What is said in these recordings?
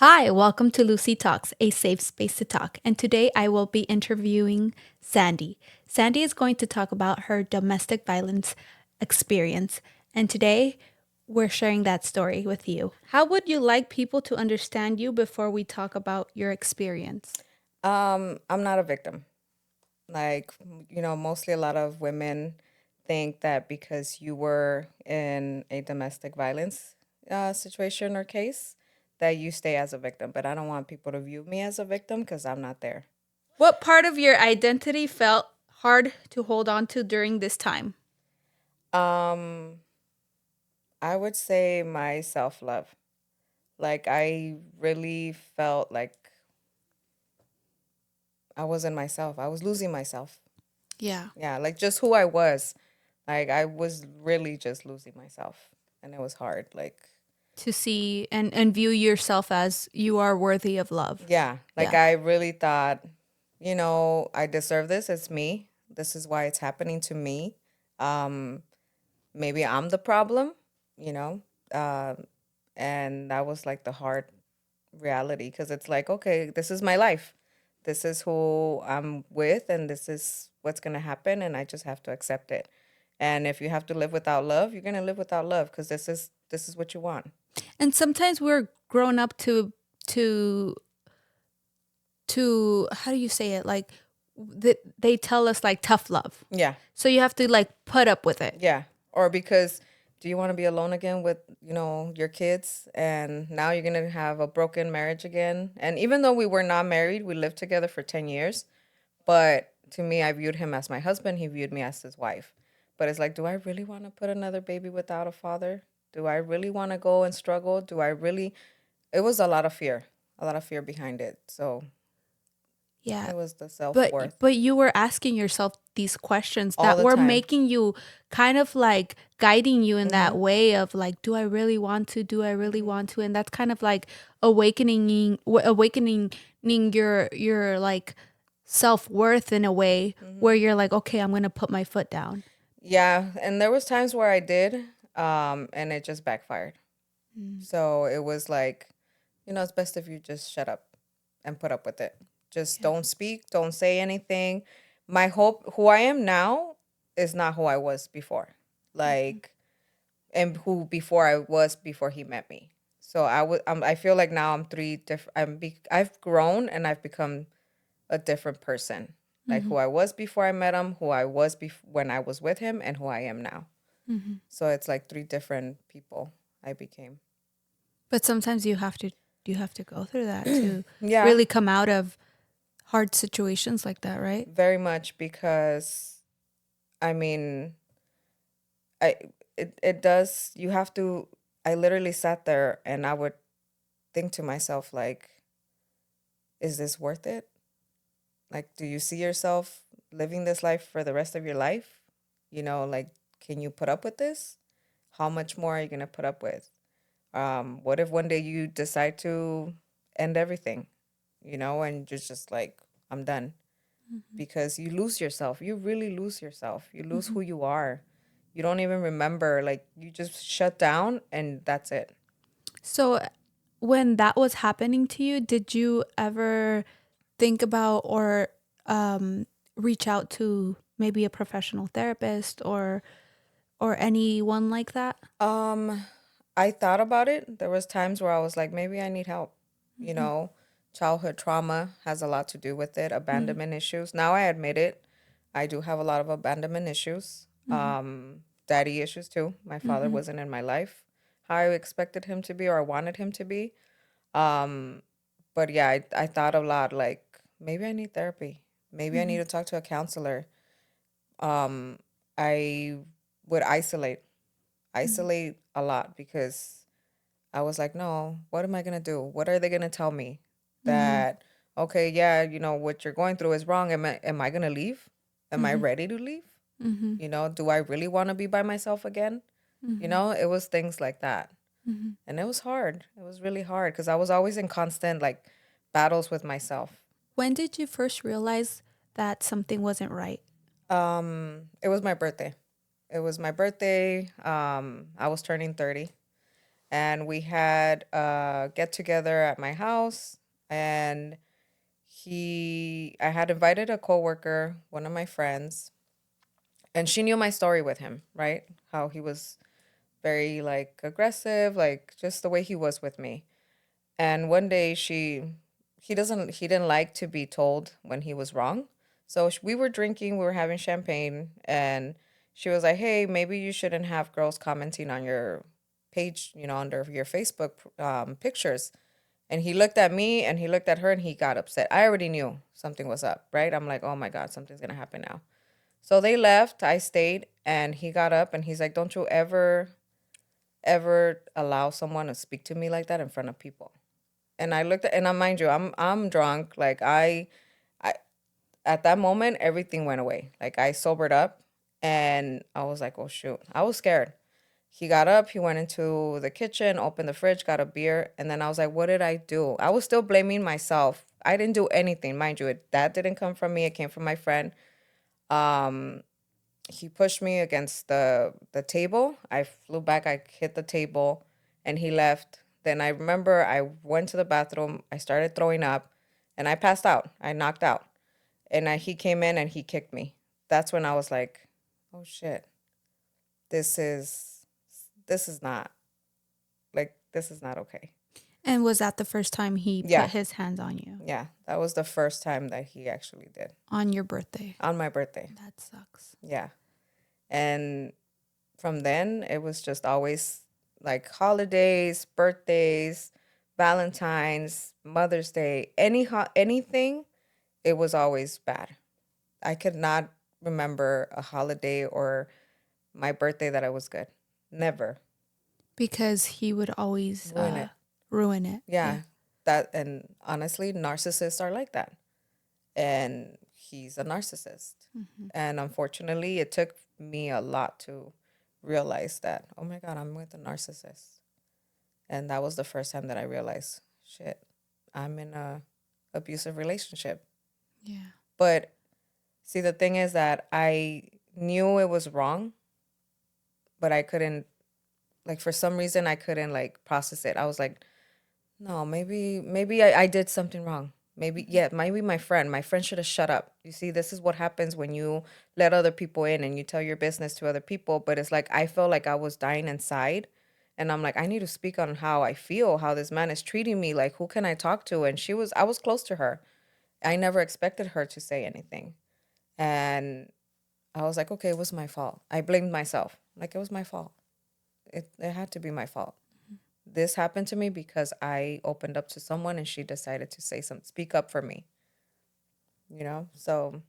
Hi, welcome to Lucy Talks, a safe space to talk. And today I will be interviewing Sandy. Sandy is going to talk about her domestic violence experience. And today we're sharing that story with you. How would you like people to understand you before we talk about your experience? I'm not a victim. Mostly a lot of women think that because you were in a domestic violence situation or case, that you stay as a victim. But I don't want people to view me as a victim because I'm not there. What part of your identity felt hard to hold on to during this time? Um, I would say my self love. Like I really felt like I wasn't myself. I was losing myself. Yeah. Yeah, like just who I was. Like I was really just losing myself, and it was hard. Like To see and view yourself as you are worthy of love. yeah, like Yeah. I really thought, I deserve this. It's me. This is why it's happening to me. Um, Maybe I'm the problem, you know? Um, and that was like the hard reality because it's like, okay, this is my life. This is who I'm with, and this is what's going to happen. And I just have to accept it. And if you have to live without love, you're going to live without love because this is what you want. And sometimes we're grown up to to how do you say it, like they tell us like tough love, Yeah. so you have to like put up with it. Yeah. Or because do you want to be alone again with, your kids and now you're going to have a broken marriage again? And even though we were not married, we lived together for 10 years, but to me I viewed him as my husband, he viewed me as his wife. But it's like, do I really want to put another baby without a father? Do I really want to go and struggle? Do I really It was a lot of fear behind it. So, Yeah, it was the but self-worth but you were asking yourself these questions all that the were time. making you kind of like guiding you in that Mhm. way of like, do I really want to, do I really want to? And that's kind of like awakening your like self-worth in a way where Mhm. you're like, okay, I'm gonna put my foot down. Yeah, and there was times where I did and it just backfired. So it was like, it's best if you just shut up and put up with it. Just Yeah. don't speak, don't say anything. My hope, who I am now, is not who I was before. Like, and who before I was before he met me. So I feel like now I'm three different. I've grown and I've become a different person. Like Mm-hmm. who I was before I met him, who I was when I was with him, and who I am now. Mm-hmm. So it's like three different people I became. But sometimes you have to go through that to Yeah, really come out of hard situations like that, right? very much because I mean, I it does. You have to. I literally sat there and I would think to myself like, is this worth it? Like, do you see yourself living this life for the rest of your life? Like, can you put up with this? How much more are you gonna put up with? What if one day you decide to end everything, and just like, I'm done? Because you lose yourself. You really lose yourself. You lose Mm-hmm. who you are. You don't even remember. Like, you just shut down and that's it. So when that was happening to you, did you ever think about or um, reach out to maybe a professional therapist or anyone like that? Um, I thought about it. There was times where I was like, maybe I need help. You Mm-hmm. know, Childhood trauma has a lot to do with it. Mm-hmm. Abandonment issues. Now I admit it. I do have a lot of abandonment issues. Daddy issues too. My father Mm-hmm. wasn't in my life how I expected him to be or I wanted him to be. Um, but yeah, I thought a lot like maybe I need therapy. Maybe I need Mm-hmm. to talk to a counselor. Um, I would isolate a lot because I was like, no, what am I going to do? What are they going to tell me? Mm-hmm. That, okay, yeah, what you're going through is wrong. Am I going to leave? Am I Mm-hmm. ready to leave? Mm-hmm. Do I really want to be by myself again? Mm-hmm. It was things like that. Mm-hmm. And it was hard. It was really hard because I was always in constant like battles with myself. When did you first realize that something wasn't right? It was my birthday. It was my birthday. I was turning 30. and we had a get together at my house. And I had invited a coworker, one of my friends, and she knew my story with him, right? How he was very like aggressive, like just the way he was with me. And one day he didn't like to be told when he was wrong. So we were drinking, we were having champagne, and she was like, "Hey, maybe you shouldn't have girls commenting on your page, under your Facebook pictures." And he looked at me and he looked at her and he got upset. I already knew something was up, right? I'm like, "Oh my God, something's gonna happen now." So they left. I stayed, and he got up and he's like, "Don't you ever allow someone to speak to me like that in front of people." And I looked at, and I mind you, I'm drunk. Like I at that moment everything went away. Like I sobered up, and I was like, "Oh shoot." I was scared. He got up, he went into the kitchen, opened the fridge, got a beer, and then I was like, "What did I do?" I was still blaming myself. I didn't do anything, mind you. That didn't come from me. It came from my friend. Um, he pushed me against the table. I flew back. I hit the table, and he left. Then I remember I went to the bathroom. I started throwing up, and I passed out. I knocked out, and he came in and he kicked me. That's when I was like, "Oh shit, this is this is not this is not okay." And was that the first time he put Yeah, his hands on you? yeah, that was the first time that he actually did On your birthday? on my birthday. That sucks. Yeah, and from then it was just always like holidays, birthdays, Valentine's, Mother's Day, anything, it was always bad. I could not remember a holiday or my birthday that I was good. Never. Because he would always Ruin it. ruin it. Yeah. That, and honestly, narcissists are like that. And he's a narcissist. And unfortunately, it took me a lot to realize that, oh my God, I'm with a narcissist. And that was the first time that I realized, shit, I'm in a abusive relationship. Yeah. But see, the thing is that I knew it was wrong, but I couldn't, like, for some reason, I couldn't like process it. I was like, no, maybe I did something wrong. Maybe, yeah, maybe my friend should have shut up. You see, this is what happens when you let other people in and you tell your business to other people. But it's like, I felt like I was dying inside. And I'm like, I need to speak on how I feel, how this man is treating me. Like, who can I talk to? And I was close to her. I never expected her to say anything. And I was like, okay, it was my fault. I blamed myself. Like, it was my fault. It had to be my fault. This happened to me because I opened up to someone and she decided to speak up for me, So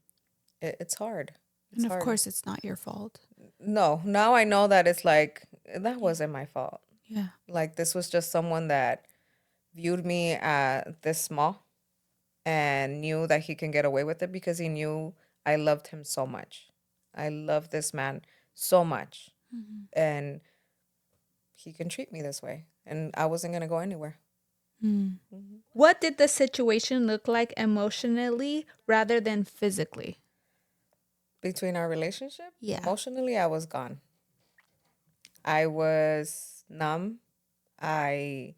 it's hard. It's And of hard. course, it's not your fault. No, now I know that it's like, that wasn't my fault. Yeah. Like, this was just someone that viewed me this small and knew that he can get away with it because he knew I loved him so much. I love this man so much. And he can treat me this way. And I wasn't going to go anywhere. What did the situation look like emotionally rather than physically? Between our relationship, Yeah. emotionally, I was gone. I was numb. I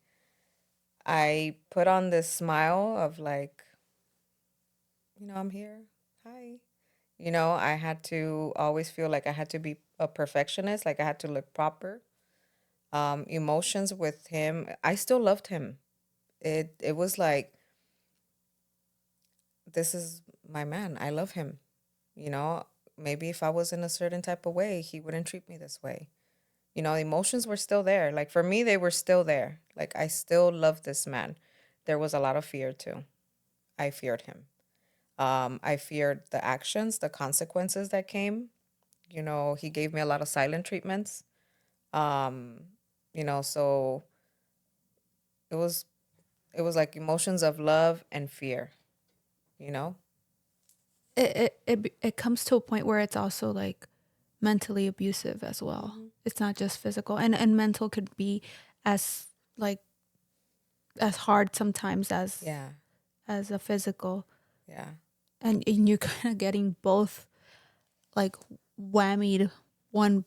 I put on this smile of like, I'm here. Hi. I had to always feel like I had to be a perfectionist, like I had to look proper. Emotions with him, I still loved him. It was like, this is my man. I love him. You know, Maybe if I was in a certain type of way, he wouldn't treat me this way. Emotions were still there. Like for me, they were still there. Like I still loved this man. There was a lot of fear too. I feared him. I feared the actions, the consequences that came. He gave me a lot of silent treatments. Um, so it was like emotions of love and fear, you know? It comes to a point where it's also like mentally abusive as well. Mhm. It's not just physical, and mental could be as like as hard sometimes Yeah, as a physical, yeah, and you're kind of getting both like whammied one,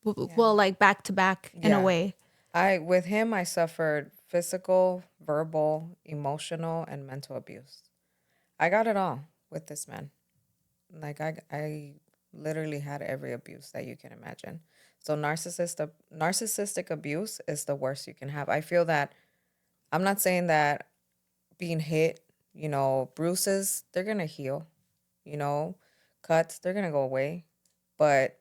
yeah, well, like back to back in a yeah, way. With him, I suffered physical, verbal, emotional, and mental abuse. I got it all with this man. Like I literally had every abuse that you can imagine. So narcissistic abuse is the worst you can have. I feel that I'm not saying that being hit, bruises, they're gonna heal, you know, cuts, they're gonna go away. But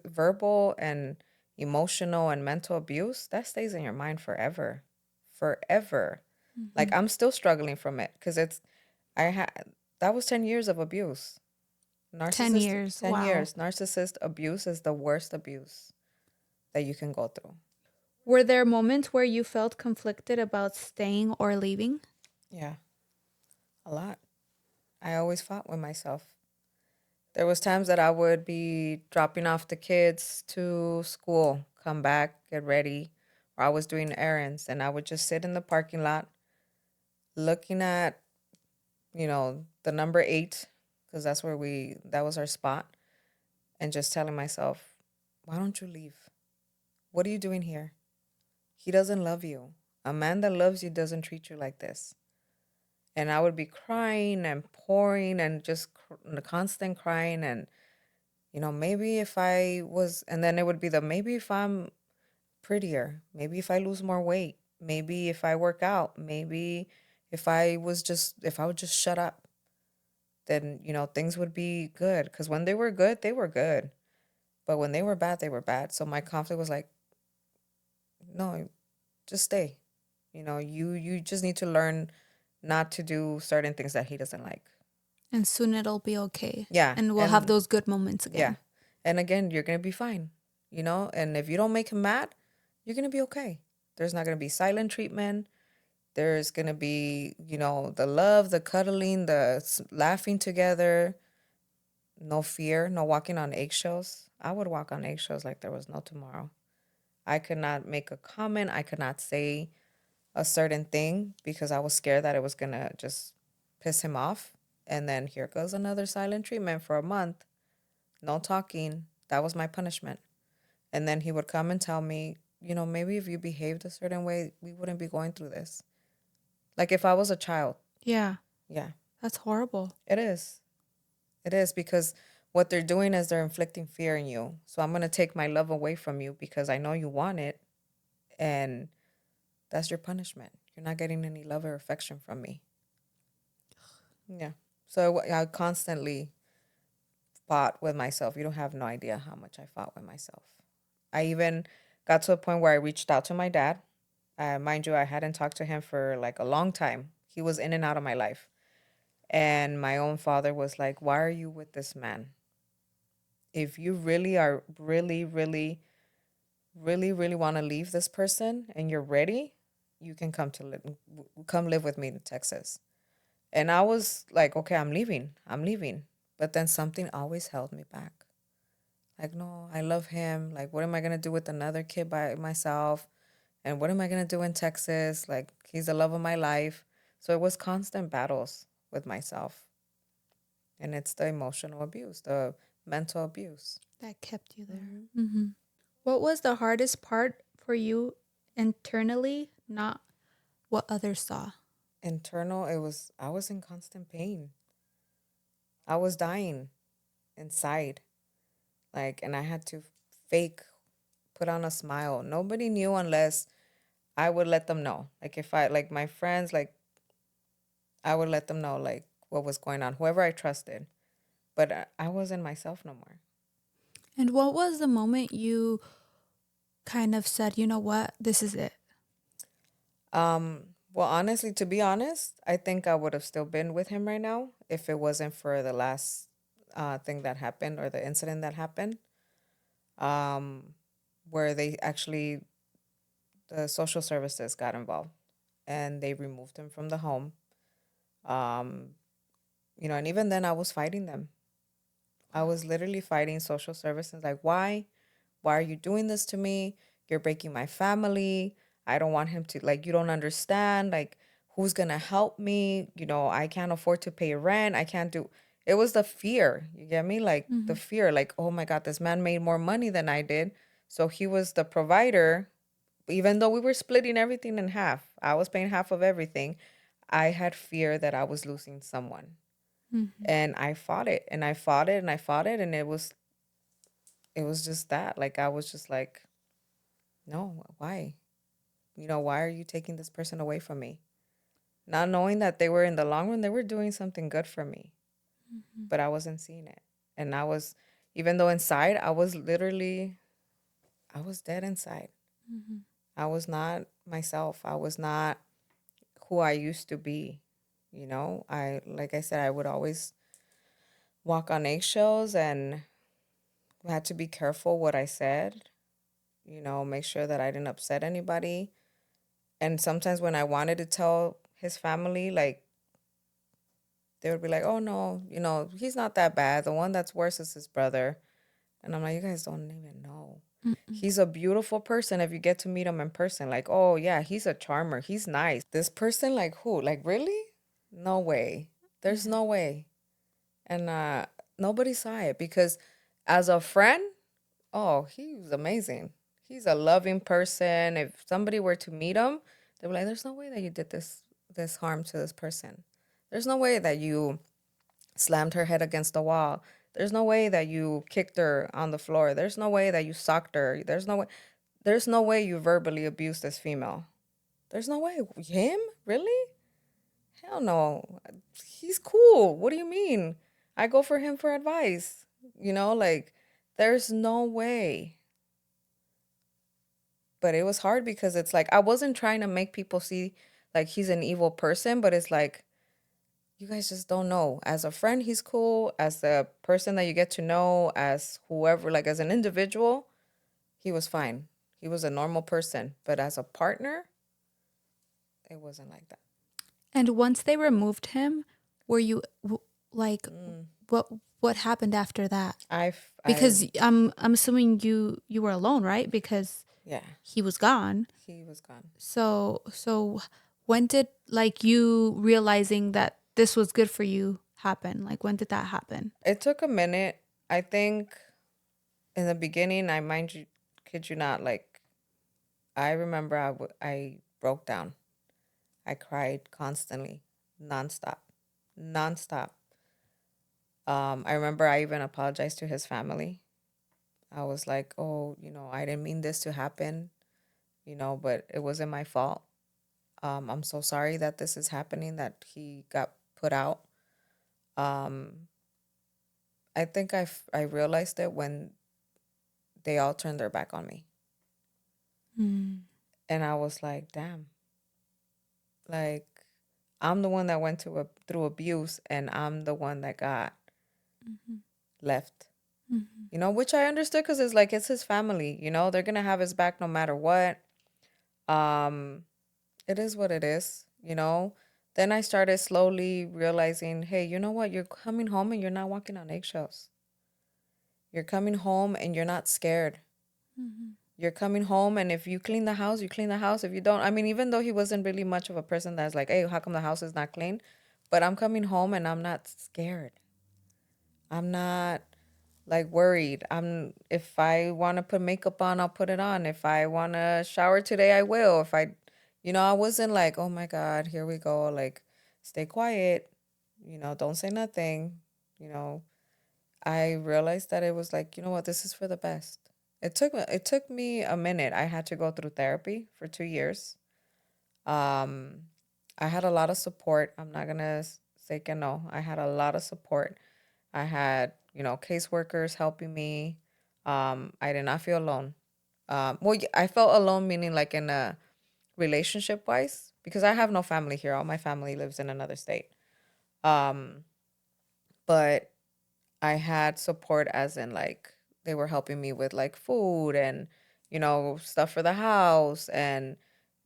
verbal and emotional and mental abuse, that stays in your mind forever. Forever. Like Hmm. I'm still struggling from it because I had that was 10 years of abuse. 10 Narcissist years. 10 Wow. years. Narcissist abuse is the worst abuse that you can go through. Were there moments where you felt conflicted about staying or leaving? Yeah, a lot. I always fought with myself. There was times that I would be dropping off the kids to school, come back, get ready, or I was doing errands and I would just sit in the parking lot looking at, the number 8 because that was our spot and just telling myself, "Why don't you leave? What are you doing here? He doesn't love you. A man that loves you doesn't treat you like this." And I would be crying and pouring and just constant crying and maybe if I was, and then it would be maybe if I'm prettier, maybe if I lose more weight, maybe if I work out, maybe if I would just shut up, then, things would be good. Because when they were good, they were good. But when they were bad, they were bad. So my conflict was like, no, just stay. You just need to learn not to do certain things that he doesn't like. And soon it'll be okay. Yeah. And we'll have And those good moments yeah. again. And again, you're going to be fine, and if you don't make him mad, you're going to be okay. There's not going to be silent treatment. There's going to be, the love, the cuddling, laughing together, no fear, no walking on eggshells. I would walk on eggshells like there was no tomorrow. I could not make a comment. I could not say a certain thing because I was scared that it was going to just piss him off. And then here goes another silent treatment for a month. No talking. That was my punishment. And then he would come and tell me, maybe if you behaved a certain way, we wouldn't be going through this. Like if I was a child. Yeah, Yeah, that's horrible. it is. It is because what they're doing is they're inflicting fear in you. So I'm going to take my love away from you because I know you want it. And that's your punishment. You're not getting any love or affection from me. Yeah. So I constantly fought with myself. You don't have no idea how much I fought with myself. I even got to a point where I reached out to my dad. Mind you, I hadn't talked to him for like a long time. He was in and out of my life. And my own father was like, "Why are you with this man? If you really are really, really, really, really want to leave this person and you're ready, you can come live with me in Texas." And I was like, "Okay, I'm leaving. I'm leaving." But then something always held me back. Like, no, I love him. Like, what am I going to do with another kid by myself? And what am I going to do in Texas? Like, he's the love of my life. So it was constant battles with myself. And it's the emotional abuse, the mental abuse. That kept you there. Hmm. Hmm. What was the hardest part for you internally, not what others saw? Internal, I was in constant pain. I was dying inside. Like, and I had to fake, put on a smile. Nobody knew unless I would let them know. Like, if like my friends, like, I would let them know, like, what was going on, whoever I trusted. But I wasn't myself no more. And what was the moment you kind of said, you know what, this is it? Well, honestly, to be honest, I think I would have still been with him right now if it wasn't for the last thing that happened or the incident that happened, um, where the social services got involved and they removed him from the home. Um, and even then I was fighting them. I was literally fighting social services like, why? Why are you doing this to me? You're breaking my family. I don't want him to, like, you don't understand. Like, who's going to help me? I can't afford to pay rent. I can't do it. Was the fear. You get me? Like, the Hmm. fear, like, oh my God, this man made more money than I did. So he was the provider. even though we were splitting everything in half, I was paying half of everything. I had fear that I was losing someone. Mm-hmm. And I fought it and I fought it and I fought it, and it was just that. Like I was just like, no, why? Why are you taking this person away from me? Not knowing that they were, in the long run, they were doing something good for me, Mm-hmm. but I wasn't seeing it. And I was, even though inside, I was dead inside. Mm-hmm. I was not myself. I was not who I used to be. Like I said, I would always walk on eggshells and had to be careful what I said, make sure that I didn't upset anybody. And sometimes when I wanted to tell his family, like, they would be like, oh no, he's not that bad. The one that's worse is his brother. And I'm like, you guys don't even know. Mm-mm. He's a beautiful person if you get to meet him in person. Like, oh yeah, he's a charmer. He's nice. This person, like who? Like, really? No way. There's Yeah. no way. And nobody saw it because as a friend, oh, he was amazing. He's a loving person. If somebody were to meet him, they'd be like, there's no way that you did this harm to this person. There's no way that you slammed her head against the wall. There's no way that you kicked her on the floor. There's no way that you socked her. There's no way you verbally abused this female. There's no way. Him? Really? Hell no. He's cool. What do you mean? I go for him for advice. Like there's no way. But it was hard because it's like I wasn't trying to make people see like he's an evil person, but it's like you guys just don't know. As a friend, he's cool. As a person that you get to know, as whoever, like as an individual, he was fine. He was a normal person. But as a partner, it wasn't like that. And once they removed him, were you like Mm. what what happened after that? I, Because I'm assuming you were alone, right? Because yeah, he was gone. he was gone. So when did like you realizing that this was good for you happen? Like when did that happen? It took a minute. I think in the beginning, I mind you, kid you not, like I remember I broke down. I cried constantly, nonstop, nonstop. I remember I even apologized to his family. I was like, oh, I didn't mean this to happen, but it wasn't my fault. I'm so sorry that this is happening, that he got put out. Um, I think I realized it when they all turned their back on me. Mm. And I was like, damn, like I'm the one that went through abuse, and I'm the one that got Mm-hmm. left. Mm-hmm. Which I understood because it's like it's his family. They're gonna have his back no matter what. Um, it is what it is. Then I started slowly realizing, hey, you know what? You're coming home and you're not walking on eggshells. You're coming home and you're not scared. Mm-hmm. You're coming home, and if you clean the house, you clean the house. If you don't, I mean, even though he wasn't really much of a person that's like, hey, how come the house is not clean? But I'm coming home and I'm not scared. I'm not like worried. If I want to put makeup on, I'll put it on. If I want to shower today, I will. If I wasn't like, oh my God, here we go. Like, stay quiet. Don't say nothing. You know, I realized that it was like, you know what, this is for the best. It took me a minute. I had to go through therapy for 2 years. Um, I had a lot of support. I'm not gonna say que no. I had a lot of support. I had, caseworkers helping me. I did not feel alone. Well, I felt alone, meaning like in a relationship wise, because I have no family here. All my family lives in another state. Um, but I had support as in like they were helping me with like food and, stuff for the house. And,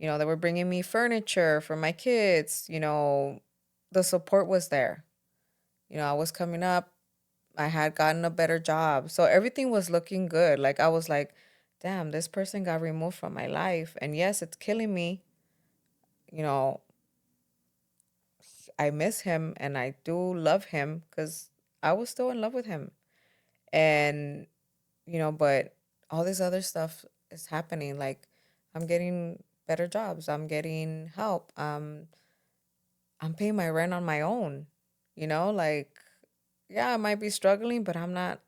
they were bringing me furniture for my kids. The support was there. I was coming up. I had gotten a better job. So everything was looking good. Like I was like, damn, this person got removed from my life. And yes, it's killing me. You know, I miss him and I do love him because I was still in love with him. And, but all this other stuff is happening. Like I'm getting better jobs. I'm getting help. I'm paying my rent on my own. Like, yeah, I might be struggling, but I'm not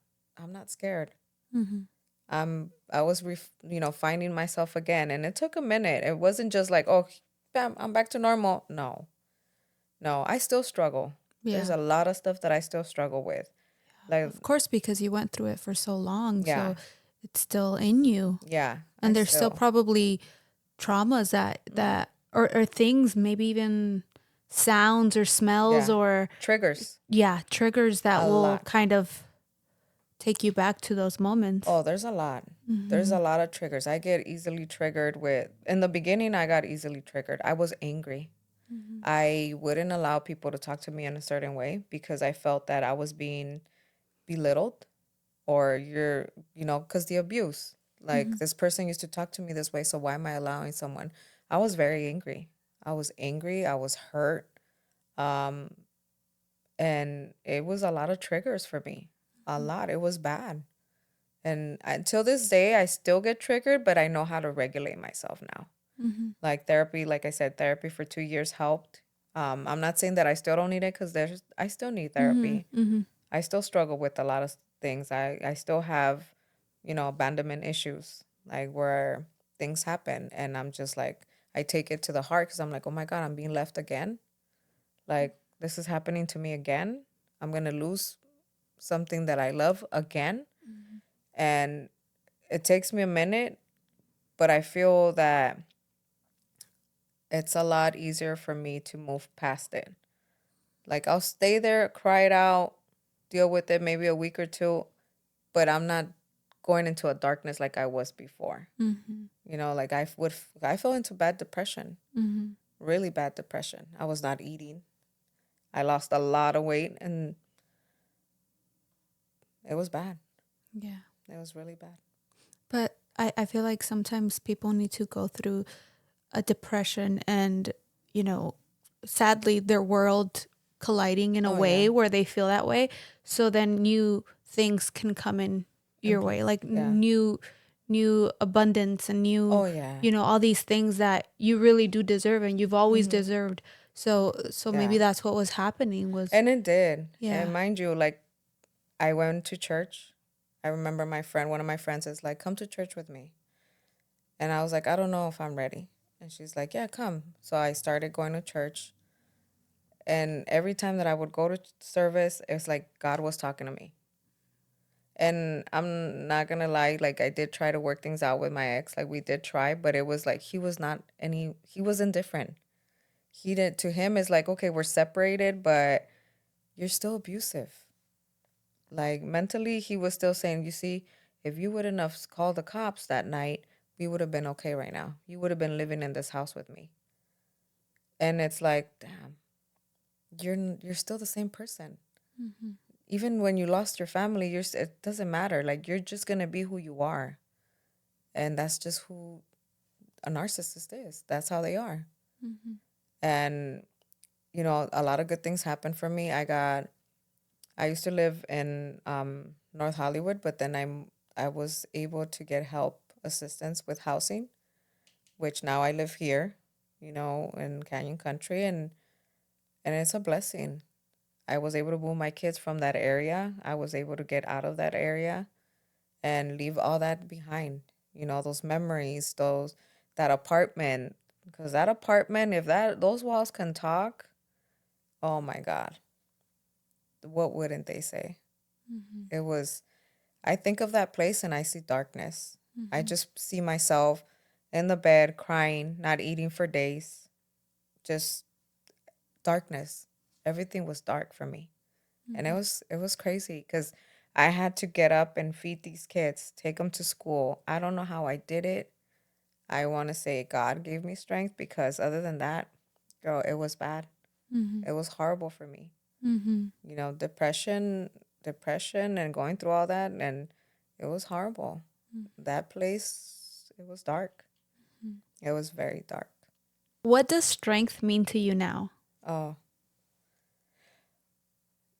scared. Mm-hmm. I was finding myself again, and it took a minute. It wasn't just like, oh, bam, I'm back to normal. No. No, I still struggle. There's Yeah. a lot of stuff that I still struggle with. Like, Of course, because you went through it for so long. yeah. So it's still in you. Yeah, I And there's still still. probably traumas that or things, maybe even sounds or smells Yeah. or Triggers yeah, triggers that a will lot. kind of take you back to those moments. Oh, there's a lot. There's Mm-hmm. a lot of triggers. I get easily triggered in the beginning, I got easily triggered. I was angry. Mm-hmm. I wouldn't allow people to talk to me in a certain way because I felt that I was being belittled or because the abuse. Mm-hmm. Like, this person used to talk to me this way, so why am I allowing someone? I was very angry. I was angry. I was hurt. Um, and it was a lot of triggers for me. A lot. It was bad. And until this day, I still get triggered, but I know how to regulate myself now. Mm-hmm. Like, therapy, like I said, therapy for 2 years helped. I'm not saying that I still don't need it because I still need Mm-hmm. therapy. Mm-hmm. I still struggle with a lot of things. I still have, abandonment issues, like where things happen. And I'm just like, I take it to the heart because I'm like, oh my God, I'm being left again. Like, this is happening to me again. I'm going to lose something that I love again. And it takes me a minute, but I feel that it's a lot easier for me to move past it. Like, I'll stay there, cry it out, deal with it maybe a week or two, but I'm not going into a darkness like I was before. Mm-hmm. Like, I fell into bad depression, Mm-hmm. really bad depression. I was not eating. I lost a lot of weight, and it was bad. Yeah. It was really bad. But I feel like sometimes people need to go through a depression and, you know, sadly, their world colliding in a Oh yeah, way where they feel that way. So then new things can come in in your way, place. like Yeah. new abundance and new, Oh yeah. all these things that you really do deserve and you've always Mm-hmm. deserved. So maybe Yeah. that's what was happening was, And it did. yeah. And mind you, like, I went to church. I remember one of my friends is like, come to church with me. And I was like, I don't know if I'm ready. And she's like, yeah, come. So I started going to church. And every time that I would go to service, it's like God was talking to me. And I'm not going to lie, like, I did try to work things out with my ex. Like, we did try, but it was like he was indifferent. To him, is like, okay, we're separated, but you're still abusive. Like, mentally, he was still saying, you see, if you wouldn't have called the cops that night, we would have been okay right now. You would have been living in this house with me. And it's like, damn, you're still the same person. Mm-hmm. Even when you lost your family, it doesn't matter. Like, you're just gonna be who you are, and that's just who a narcissist is. That's how they are. Mm-hmm. And a lot of good things happened for me. I used to live in North Hollywood, but then I was able to get help assistance with housing, which now I live here, in Canyon Country, and it's a blessing. I was able to move my kids from that area. I was able to get out of that area and leave all that behind. Those memories, that apartment, because that apartment, if those walls can talk, oh my God, what wouldn't they say? Mm-hmm. It was I think of that place and I see darkness. I Mm-hmm. just see myself in the bed crying, not eating for days, just darkness. Everything was dark for me. And Mm-hmm. it was crazy cuz I had to get up and feed these kids, take them to school. I don't know how I did it. I want to say God gave me strength because other than that, girl, it was bad. Mm-hmm. It was horrible for me. Mm-hmm. Depression and going through all that, and it was horrible. That place, it was dark. It was very dark. What does strength mean to you now? Oh,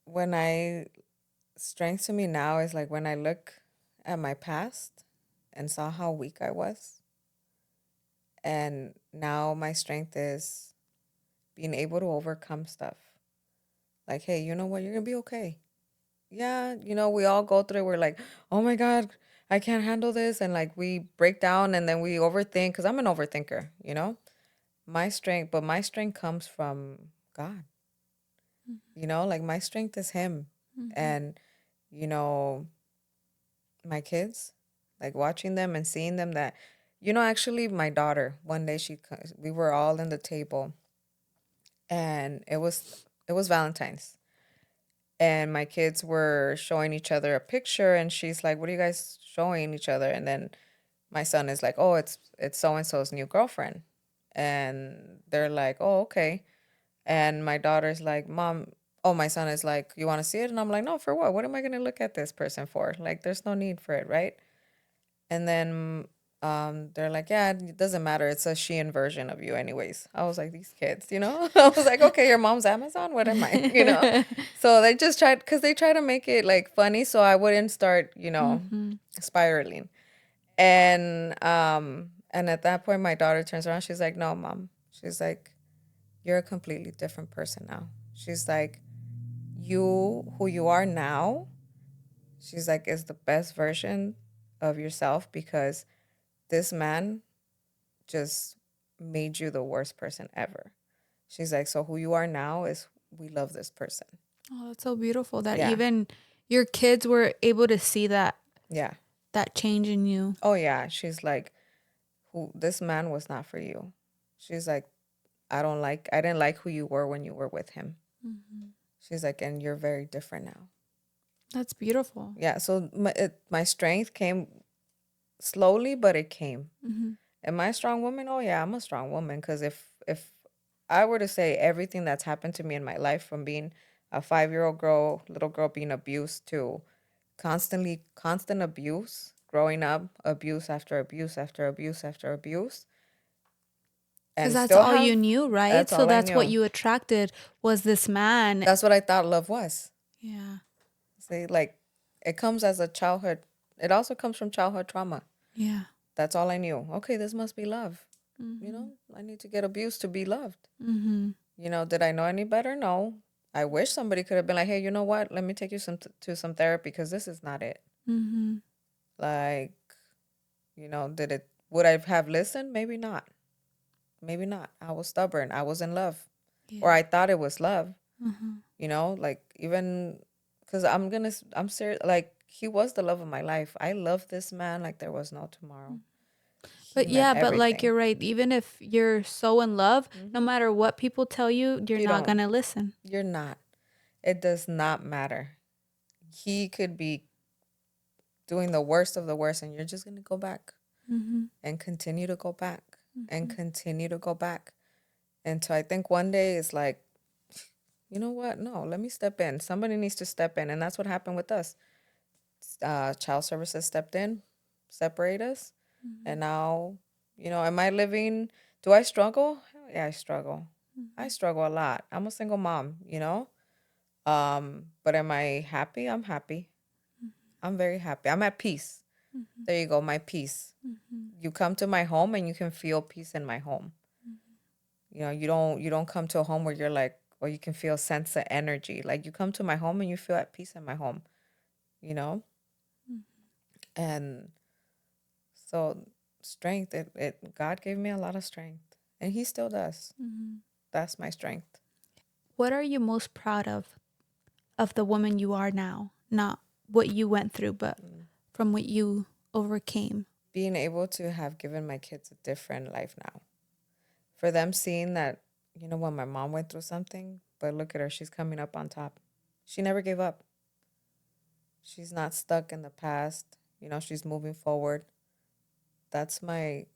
when I strength to me now is like when I look at my past and saw how weak I was, And now my strength is being able to overcome stuff. Like, hey, you know what? You're going to be okay. Yeah, we all go through it. We're like, oh my God, I can't handle this. And like we break down and then we overthink because I'm an overthinker. My strength comes from God, like my strength is Him. Mm-hmm. And, you know, my kids, like watching them and seeing them actually my daughter, one day we were all in the table and it was Valentine's. And my kids were showing each other a picture and she's like, what are you guys showing each other? And then my son is like, oh, it's so and so's new girlfriend. And they're like, oh, okay. And my daughter's like, mom, oh, my son is like, you want to see it? And I'm like, no, for what am I going to look at this person for? Like, there's no need for it, right? And then they're like, yeah, it doesn't matter, it's a Shein version of you anyways. I was like, these kids. I was like, okay, your mom's Amazon, what am I? So they just tried, because they try to make it like funny so I wouldn't start Mm-hmm. spiraling. And at that point my daughter turns around, she's like, no, mom, she's like, you're a completely different person now. She's like, you who you are now, she's like, is the best version of yourself, because this man just made you the worst person ever. She's like, so who you are now is, we love this person. Oh, that's so beautiful that Yeah. even your kids were able to see Yeah. that change in you. Oh yeah. She's like, this man was not for you. She's like, I didn't like who you were when you were with him. Mm-hmm. She's like, and you're very different now. That's beautiful. Yeah. So my strength came slowly, but it came. Mm-hmm. Am I a strong woman? Oh yeah, I'm a strong woman. Because if I were to say everything that's happened to me in my life, from being a 5-year-old little girl being abused, to constant abuse, growing up, abuse after abuse after abuse after abuse, Because and that's still all you have, knew, right? that's So all I that's what knew. you attracted was this man. That's what I thought love was. Yeah. See, like, it comes as a childhood. It also comes from childhood trauma. Yeah. That's all I knew. Okay, this must be love. Mm-hmm. I need to get abused to be loved. Mm-hmm. Did I know any better? No. I wish somebody could have been like, hey, you know what? Let me take you to some therapy, because this is not it. Mm-hmm. Like, would I have listened? Maybe not. Maybe not. I was stubborn. I was in love, or Yeah. I thought it was love. Mm-hmm. Like, even because I'm serious. Like, he was the love of my life. I love this man like there was no tomorrow. He But meant yeah, but like everything. you're right. Even if you're so in love, no Hmm. matter what people tell you, you're You not don't. gonna listen. You're not. It does not matter. He could be doing the worst of the worst, and you're just going to go back Mm-hmm. and continue to go back and Mm-hmm. continue to go back until I think one day it's like, you know what? No, let me step in. Somebody needs to step in. And that's what happened with us. Child services stepped in, separate us. Mm-hmm. And now, am I living? Do I struggle? Hell yeah, I struggle. I Mm-hmm. struggle a lot. I'm a single mom. But am I happy? I'm happy. I'm very happy. I'm at peace. Mm-hmm. There you go, my peace. Mm-hmm. You come to my home and you can feel peace in my home. You don't come to a home where you're like, or you can feel sense of energy. Like, you come to my home and you feel at peace in my home, you know? And so strength, God gave me a lot of strength, and he still does. Mm-hmm. That's my strength. What are you most proud of the woman you are now? Not what you went through, but from what you overcame. Being able to have given my kids a different life now. For them seeing that, when my mom went through something, but look at her, she's coming up on top. She never gave up. She's not stuck in the past. She's moving forward. That's I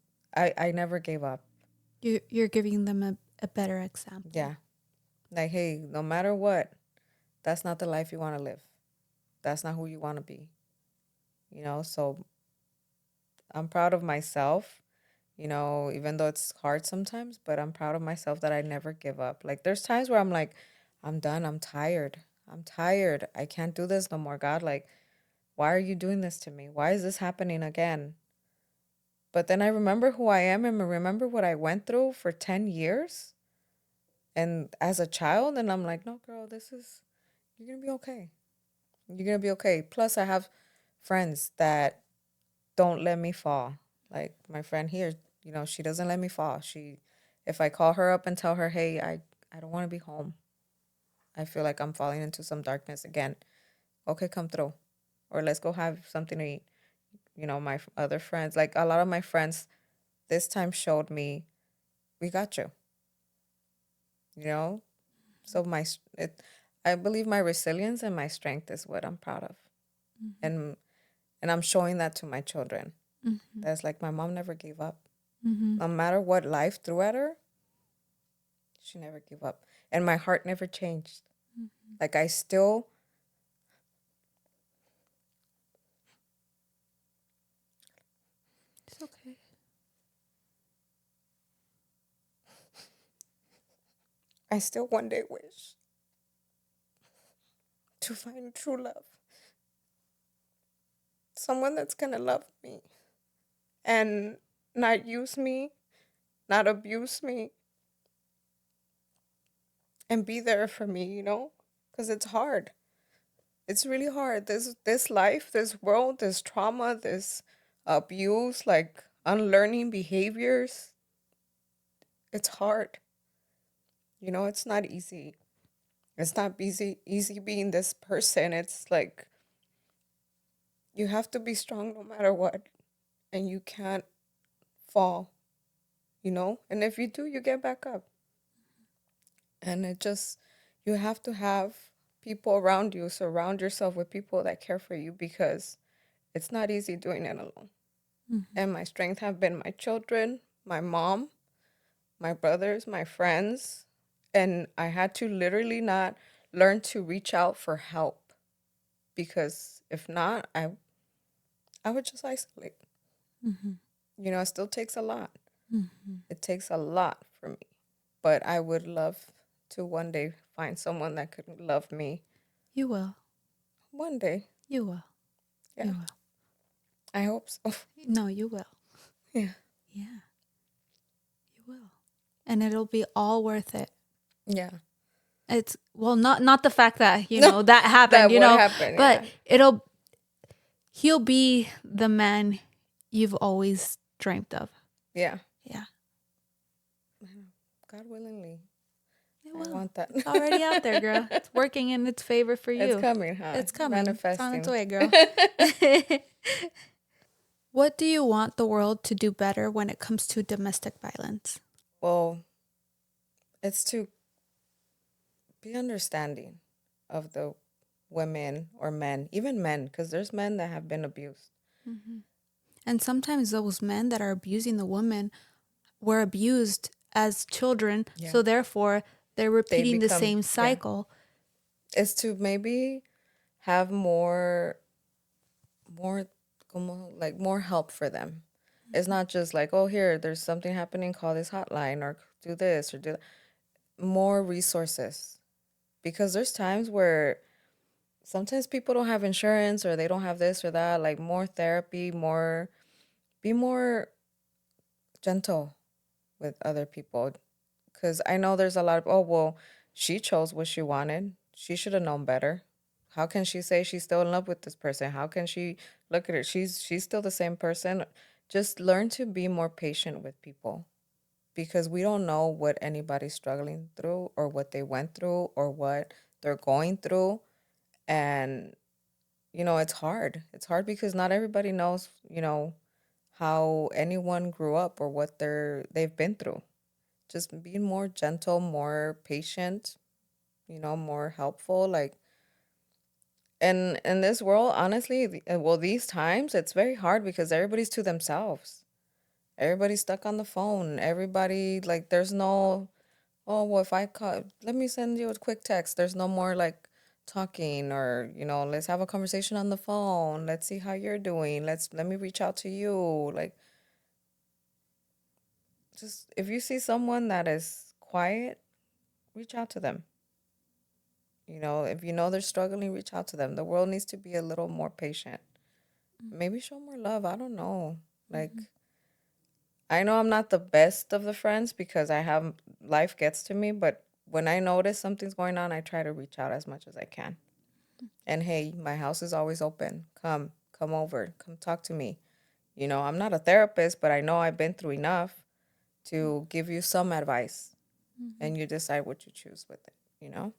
never gave up. You're giving them a better example. Yeah. Like, hey, no matter what, that's not the life you want to live. That's not who you want to be. So I'm proud of myself, even though it's hard sometimes, but I'm proud of myself that I never give up. Like, there's times where I'm like, I'm done. I'm tired. I'm tired. I can't do this no more, God. Like, why are you doing this to me? Why is this happening again? But then I remember who I am and I remember what I went through for 10 years and as a child. And I'm like, no, girl, you're going to be okay. You're going to be okay. Plus, I have friends that don't let me fall. Like my friend here, she doesn't let me fall. If I call her up and tell her, hey, I don't want to be home. I feel like I'm falling into some darkness again. Okay, come through. Or let's go have something to eat. My other friends, like a lot of my friends this time showed me, we got you, you know? So I believe my resilience and my strength is what I'm proud of. And I'm showing that to my children. That's like my mom never gave up. No matter what life threw at her, she never gave up. And my heart never changed. Like I still It's okay. one day wish to find true love. Someone that's gonna love me and not use me, not abuse me, and be there for me, because it's hard. It's really hard. This life, this world, this trauma, this abuse, like unlearning behaviors. It's hard. It's not easy. It's not easy being this person. It's like you have to be strong no matter what, and you can't fall. And if you do, you get back up. And you have to have people around you. Surround yourself with people that care for you because it's not easy doing it alone. And my strength have been my children, my mom, my brothers, my friends. And I had to literally not learn to reach out for help because if not, I would just isolate. It still takes a lot. It takes a lot for me. But I would love to one day find someone that could love me. You will. One day. You will. Yeah. You will. I hope so. No, you will. Yeah. Yeah. You will. And it'll be all worth it. Yeah. It's not the fact that, that happened, That would happen, but yeah. he'll be the man you've always dreamt of. Yeah. Yeah. God willingly. It I will. want that. It's already out there, girl. It's working in its favor for you. It's coming, huh? It's coming. Manifesting. It's on its way, girl. What do you want the world to do better when it comes to domestic violence? Well, it's to be understanding of the women or men, even men, because there's men that have been abused. And sometimes those men that are abusing the women were abused as children, so therefore they're repeating the same cycle. Yeah. It's to maybe have more more help for them. It's not just like, oh, here, there's something happening, call this hotline or do this or do that. More resources. Because there's times where sometimes people don't have insurance or they don't have this or that, like more therapy, be more gentle with other people. Because I know there's a lot of, oh, well, she chose what she wanted. She should have known better. How can she say she's still in love with this person? How can she look at her? She's still the same person. Just learn to be more patient with people because we don't know what anybody's struggling through or what they went through or what they're going through. And, it's hard. It's hard because not everybody knows, how anyone grew up or what they've been through. Just being more gentle, more patient, more helpful. Like, and in this world, honestly, these times, it's very hard because everybody's to themselves. Everybody's stuck on the phone. Everybody, like, there's no, oh, well, if I call, let me send you a quick text. There's no more like talking or, let's have a conversation on the phone. Let's see how you're doing. Let me reach out to you. Like, just if you see someone that is quiet, reach out to them. If you know they're struggling, reach out to them. The world needs to be a little more patient. Maybe show more love. I don't know. Like, I know I'm not the best of the friends because I have life gets to me, but when I notice something's going on, I try to reach out as much as I can. And hey, my house is always open. Come over, come talk to me. You know, I'm not a therapist, but I know I've been through enough to give you some advice and you decide what you choose with it, you know?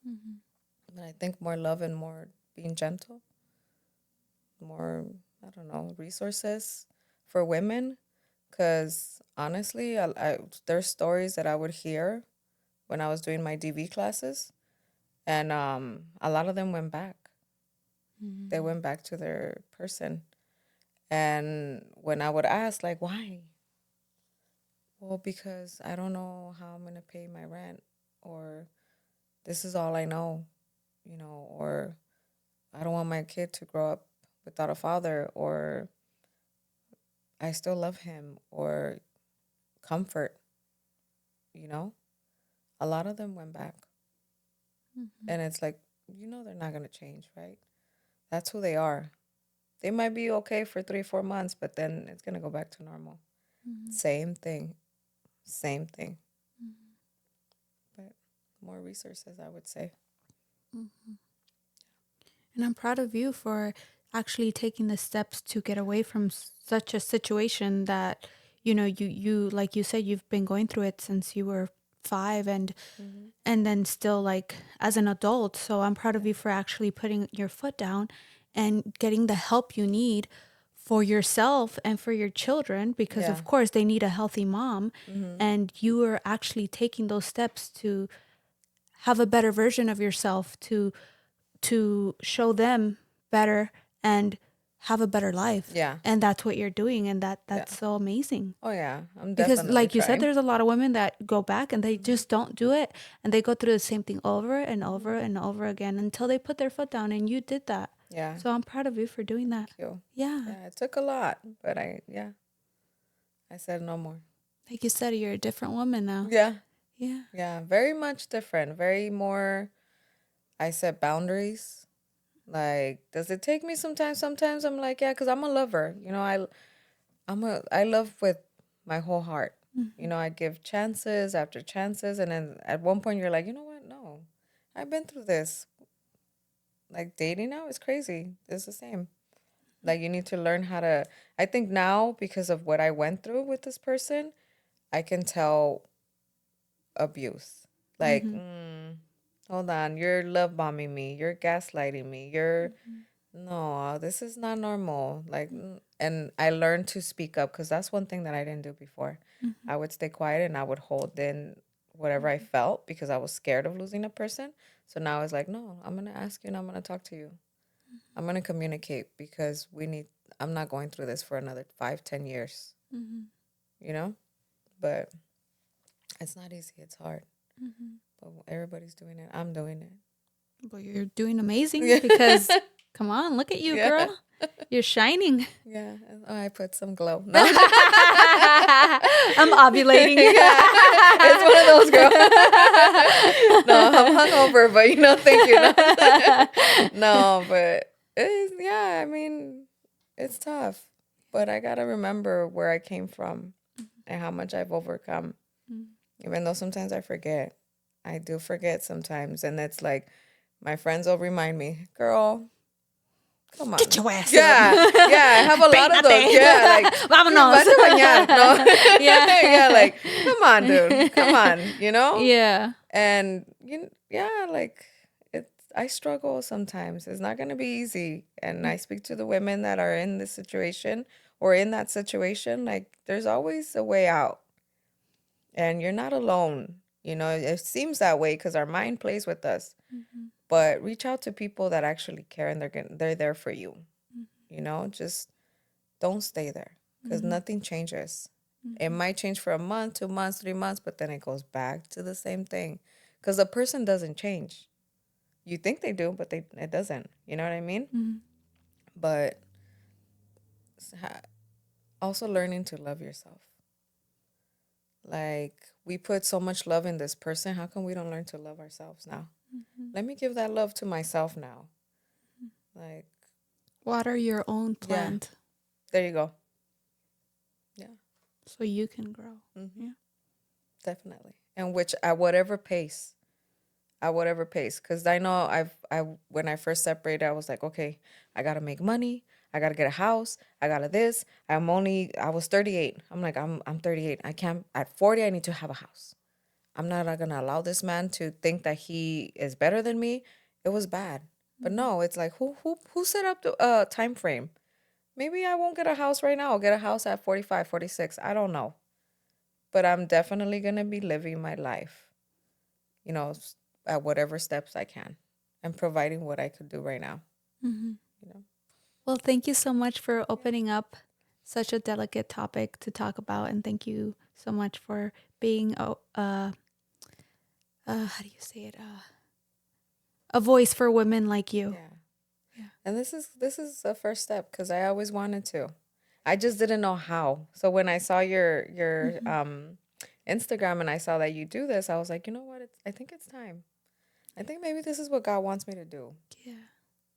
But I think more love and more being gentle, more, I don't know, resources for women. Because honestly, there's stories that I would hear when I was doing my DV classes, and a lot of them went back. They went back to their person. And when I would ask, like, why? Well, because I don't know how I'm going to pay my rent, or this is all I know, you know, or I don't want my kid to grow up without a father, or I still love him, or comfort, you know? A lot of them went back. And it's like, you know, they're not going to change, right? That's who they are. They might be okay for 3, 4 months, but then it's going to go back to normal. Same thing. Same thing. But more resources, I would say. And I'm proud of you for actually taking the steps to get away from such a situation that, you know, you like you said, you've been going through it since you were 5 and then still like as an adult. So I'm proud of you for actually putting your foot down and getting the help you need for yourself and for your children, because Yeah. of course they need a healthy mom. And you are actually taking those steps to have a better version of yourself, to show them better and have a better life. Yeah. And that's what you're doing, and that's Yeah. so amazing. Oh, yeah. I'm Because definitely like you said, trying. there's a lot of women that go back and they just don't do it, and they go through the same thing over and over and over again until they put their foot down, and you did that. Yeah. So I'm proud of you for doing that. Thank you. Yeah. Yeah, it took a lot, but I said no more. Like you said, you're a different woman now. Yeah. Yeah. Yeah. Very much different. Very more, I set boundaries. Like, does it take me sometimes? Sometimes I'm like, yeah, because I'm a lover. You know, I love with my whole heart. You know, I give chances after chances, and then at one point you're like, you know what? No, I've been through this. Like dating now is crazy. It's the same. Like you need to learn how to. I think now because of what I went through with this person, I can tell abuse. Like, hold on, you're love bombing me. You're gaslighting me. You're no, this is not normal. Like, and I learned to speak up because that's one thing that I didn't do before. I would stay quiet and I would hold in whatever I felt because I was scared of losing a person. So now it's like, no, I'm gonna ask you and I'm gonna talk to you. I'm gonna communicate because I'm not going through this for another 5, 10 years. You know, but it's not easy. It's hard. But everybody's doing it. I'm doing it. Well, you're doing amazing because come on, look at you, Yeah. girl. You're shining. Yeah. Oh, I put some glow. No. I'm ovulating. Yeah. It's one of those girls. No, I'm hungover, but thank you. No, but I mean, it's tough. But I got to remember where I came from and how much I've overcome. Even though sometimes I forget. I do forget sometimes. And it's like, my friends will remind me, girl, come on. Get your ass Yeah, up. I have a lot of those. Peínate. Yeah, like, Vámonos. "Vete a bañar." No. Yeah. Yeah, like, come on, dude. Come on, Yeah. And, like, I struggle sometimes. It's not going to be easy. And I speak to the women that are in this situation or in that situation. Like, there's always a way out. And you're not alone. It seems that way because our mind plays with us. But reach out to people that actually care and they're there for you. Just don't stay there because nothing changes. It might change for a month, 2 months, 3 months, but then it goes back to the same thing because the person doesn't change. You think they do, but it doesn't. You know what I mean? But also learning to love yourself. Like, we put so much love in this person. How come we don't learn to love ourselves now? Let me give that love to myself now. Like, Water your own plant. there you go. Yeah. So you can grow. Mm-hmm. Yeah. Definitely. And which at whatever pace. At whatever pace. Because I know when I first separated, I was like, okay, I gotta make money. I gotta get a house. I gotta this. I was 38. I'm like, I'm 38. I can't at 40 I need to have a house. I'm not gonna allow this man to think that he is better than me. It was bad. But no, it's like who set up the time frame? Maybe I won't get a house right now. I'll get a house at 45, 46. I don't know. But I'm definitely gonna be living my life, you know, at whatever steps I can and providing what I could do right now, Mm-hmm. you know. Well, thank you so much for opening up such a delicate topic to talk about, and thank you so much for being how do you say it? A voice for women like you. Yeah. Yeah. And this is a first step because I always wanted to. I just didn't know how. So when I saw your Mm-hmm. Instagram and I saw that you do this, I was like, you know what? I think it's time. I think maybe this is what God wants me to do. Yeah.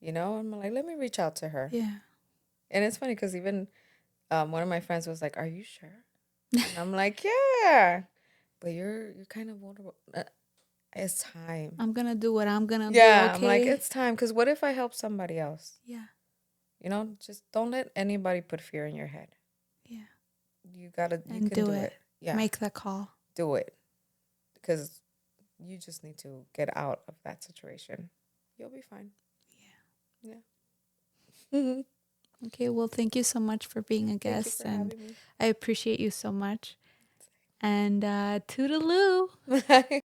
You know, I'm like, let me reach out to her. Yeah. And it's funny because even one of my friends was like, "Are you sure?" And I'm like, "Yeah." But you're kind of vulnerable. It's time. I'm gonna do what I'm gonna do. Yeah, I'm like, Okay. it's time. Because what if I help somebody else? Yeah. You know, just don't let anybody put fear in your head. Yeah. You And can do do it. it. Yeah, Make the call. do it. Because you just need to get out of that situation. You'll be fine. Yeah. Yeah. Okay. Well, thank you so much for being a Thank you guest, for and having I appreciate you so much. And toodaloo. me.